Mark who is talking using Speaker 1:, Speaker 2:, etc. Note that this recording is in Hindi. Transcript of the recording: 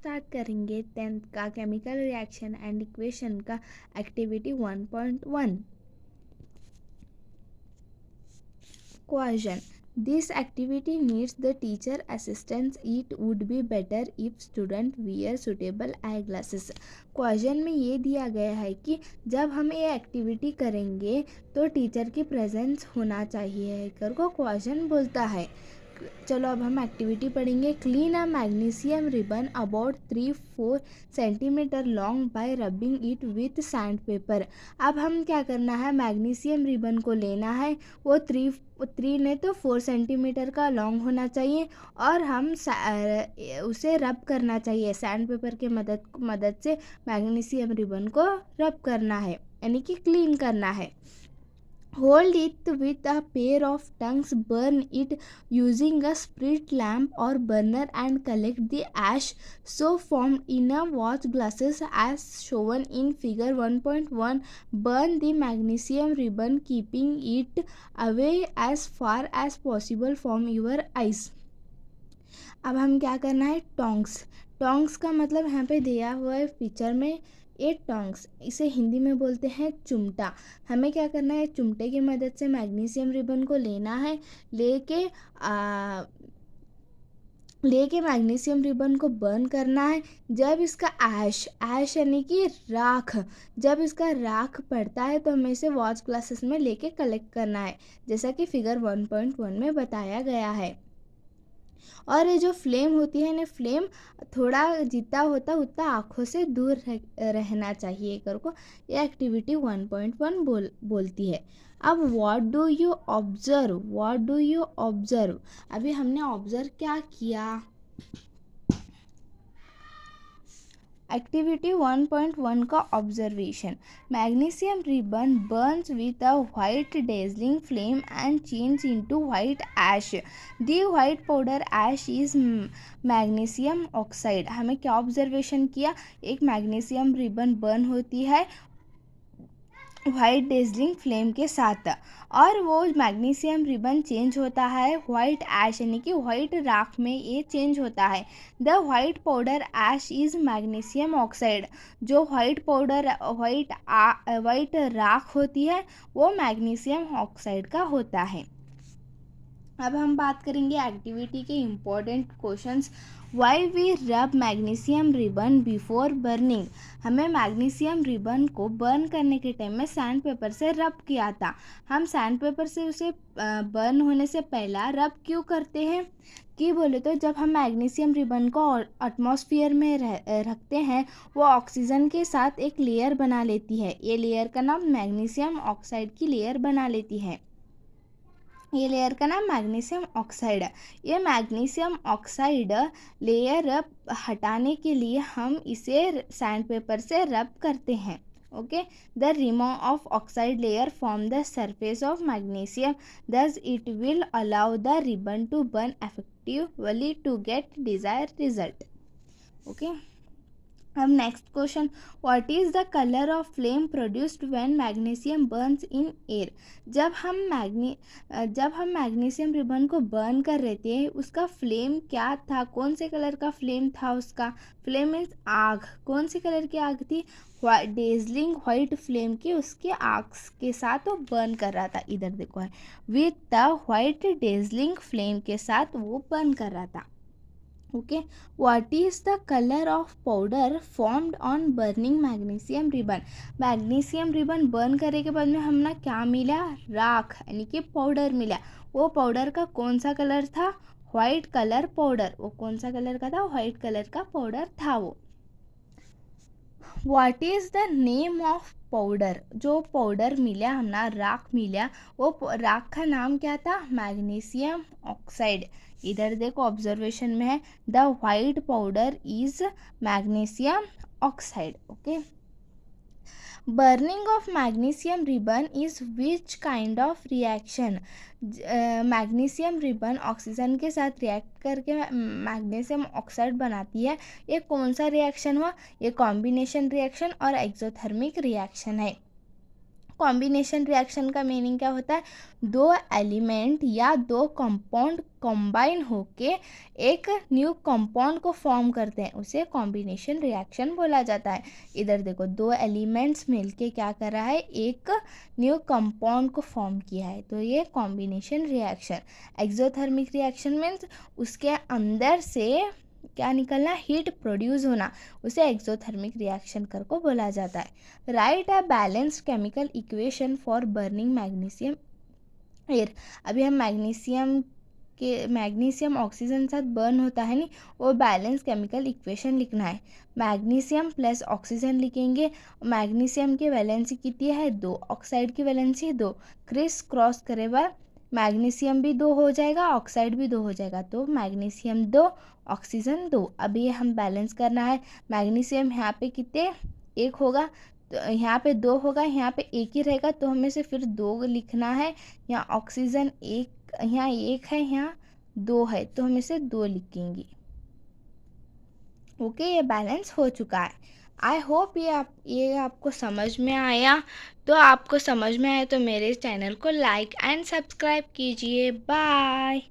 Speaker 1: स्टार्ट करेंगे 10th का केमिकल रिएक्शन एंड इक्वेशन का activity 1.1 question. This activity needs the teacher assistance. It would be better if student wear suitable eye glasses. Question में ये दिया गया है कि जब हम ये एक्टिविटी करेंगे तो टीचर की प्रेजेंस होना चाहिए करके क्वेश्चन बोलता है। चलो अब हम एक्टिविटी पढ़ेंगे। Clean a magnesium ribbon about 3-4 centimetre long bye rubbing it with sand paper. अब हम क्या करना है, मैग्नीशियम रिबन को लेना है, वो 3 ने तो 4 सेंटीमीटर का लॉन्ग होना चाहिए और हम उसे रब करना चाहिए। सैंड पेपर के मदद से मैग्नीशियम रिबन को रब करना है, यानी कि क्लीन करना है। Hold it with a pair of tongues, burn it using a sprit lamp or burner and collect the ash so formed in a watch glasses as shown in figure 1.1. Burn the magnesium ribbon keeping it away as far as possible from your eyes. अब हम क्या करना है, टोंग्स का मतलब यहाँ पे दिया हुआ है पिक्चर में, ये टोंग्स, इसे हिंदी में बोलते हैं चुमटा। हमें क्या करना है, चुमटे की मदद से मैग्नीशियम रिबन को लेना है, लेके मैग्नीशियम रिबन को बर्न करना है। जब इसका ऐश यानी कि राख, जब इसका राख पड़ता है तो हमें इसे वॉच ग्लासेस में लेके कलेक्ट करना है, जैसा कि फिगर 1.1 में बताया गया है। और ये जो फ्लेम होती है ना, फ्लेम थोड़ा जितना होता उतना आँखों से दूर रहना चाहिए करको ये एक्टिविटी 1.1 बोलती है। अब व्हाट डू यू ऑब्जर्व, अभी हमने ऑब्जर्व क्या किया। एक्टिविटी 1.1 का observation. Magnesium ribbon burns with a white dazzling flame and change into white ash. The white powder ash is magnesium oxide. हमें क्या ऑब्जर्वेशन किया, एक मैग्नीशियम रिबन बर्न होती है वाइट डेजलिंग फ्लेम के साथ, और वो मैग्नीशियम रिबन चेंज होता है वाइट ऐश यानी कि वाइट राख में ये चेंज होता है। The white powder ash is magnesium oxide. जो वाइट राख होती है वो मैग्नीशियम ऑक्साइड का होता है। अब हम बात करेंगे एक्टिविटी के इम्पोर्टेंट क्वेश्चंस। वाई वी रब मैग्नीशियम रिबन बिफोर बर्निंग। हमें मैग्नीशियम रिबन को बर्न करने के टाइम में सैंड पेपर से रब किया था। हम सैंड पेपर से उसे बर्न होने से पहला रब क्यों करते हैं कि बोले तो जब हम मैग्नीशियम रिबन को एटमॉस्फेयर में रखते हैं वो ऑक्सीजन के साथ एक लेयर बना लेती है। ये लेयर का नाम मैग्नीशियम ऑक्साइड की लेयर बना लेती है। ये लेयर का नाम मैग्नीशियम ऑक्साइड है। ये मैग्नीशियम ऑक्साइड लेयर हटाने के लिए हम इसे सैंड पेपर से रब करते हैं। Okay, the remove of oxide layer from the surface of magnesium, thus it will allow the ribbon to burn effectively to get desired result. Okay, अब next question, what is the colour of flame produced when magnesium burns in air. जब हम मैग्नीशियम रिबन को बर्न कर रहे थे उसका फ्लेम क्या था, कौन से कलर का फ्लेम था उसका। फ्लेम मीन्स आग, कौन सी कलर की आग थी, डेजलिंग वाइट फ्लेम की, उसके आग के साथ वो बर्न कर रहा था। इधर देखो है, with the white dazzling flame के साथ वो बर्न कर रहा था। Okay, what is the colour of powder formed on burning magnesium ribbon. Magnesium ribbon burn करने के बाद में हमने क्या मिला, राख यानी कि पाउडर मिला। वो पाउडर का कौन सा कलर था, वाइट कलर पाउडर। वो कौन सा कलर का था, वाइट कलर का पाउडर था वो। What is the name of powder, जो पाउडर मिला हमने, राख मिला, वो राख का नाम क्या था, मैग्नीशियम ऑक्साइड। इधर देखो ऑब्जर्वेशन में है, the white powder is magnesium oxide. Okay, burning of magnesium ribbon is which kind of reaction. Magnesium ribbon oxygen के साथ रिएक्ट करके मैग्नीशियम ऑक्साइड बनाती है। ये कौन सा रिएक्शन हुआ, ये कॉम्बिनेशन रिएक्शन और एक्सोथर्मिक रिएक्शन है। कॉम्बिनेशन रिएक्शन का मीनिंग क्या होता है? दो एलिमेंट या दो कंपाउंड कंबाइन होके एक न्यू कंपाउंड को फॉर्म करते हैं, उसे कॉम्बिनेशन रिएक्शन बोला जाता है। इधर देखो, दो एलिमेंट्स मिलके क्या कर रहा है, एक न्यू कंपाउंड को फॉर्म किया है, तो ये combination reaction. Exothermic reaction means उसके अंदर से क्या निकलना, हीट प्रोड्यूस होना, उसे एक्सोथर्मिक रिएक्शन कर को बोला जाता है। Right a balanced chemical equation for burning magnesium air. अभी हम मैग्नीशियम ऑक्सीजन के साथ बर्न होता है नहीं, वो बैलेंस केमिकल इक्वेशन लिखना है। मैग्नीशियम प्लस ऑक्सीजन लिखेंगे। मैग्नीशियम की वैलेंसी कितनी है, 2, ऑक्साइड की वैलेंसी 2, क्रिस क्रॉस करे बार मैग्नीशियम भी 2 हो जाएगा, ऑक्साइड भी 2 हो जाएगा, तो मैग्नीशियम 2, ऑक्सीजन 2। अब ये हम बैलेंस करना है। मैग्नीशियम यहाँ पे कितने, 1 होगा, तो यहाँ पे 2 होगा, यहाँ पे 1 ही रहेगा, तो हमें से फिर 2 लिखना है। यहाँ ऑक्सीजन 1, यहाँ 1 है, यहाँ 2 है, तो हम इसे 2 लिखेंगे। ओके, ये बैलेंस हो चुका है। आई होप ये आपको समझ में आया। तो आपको समझ में आया तो मेरे चैनल को लाइक एंड सब्सक्राइब कीजिए। बाय।